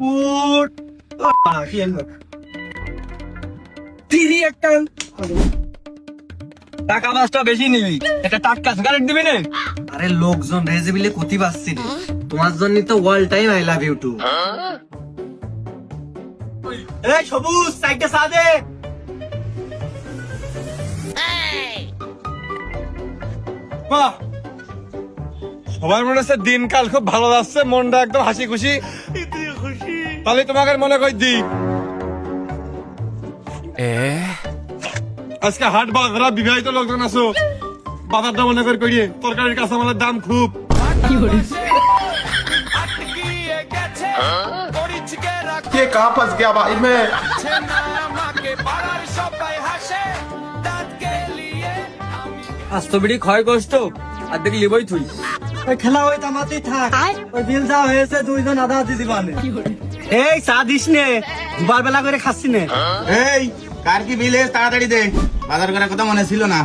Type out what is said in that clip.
উঠ কি আনবো তিরি একটা টাকা বাসটা বেশি নিবি একটা টাটকা সিগারেট দিবি না আরে লোকজন রেজেবিলে কতি পাচ্ছি রে তোমার জন্য তো all time I love you too. এই সবুজ সাইডটা সাদে বাহ, সবার মনে হচ্ছে দিনকাল খুব ভালো যাচ্ছে, মনটা একদম হাসি খুশি। তাহলে তোমাকে মনে কই দি আজকে হাট বাজারা বিবাহিত লোকজন আছো, বাজারটা মনে করে করিয়ে তরকারির কাঁচামালের দাম খুব। ये कहाँ फंस गया भाई मैं। আজ তো বিড়ি ক্ষয় কষ্ট আর দেখি লিবই তুই ওই খেলা ওই তামাতেই থাক ওই বিল যা হয়েছে দুইজন আধা আধি দিবানে এই চা দিস নে দুবার বেলা করে খাচ্ছি নে এই কার কি বিল তাড়াতাড়ি দে, বাজার করার কথা মনে ছিল না।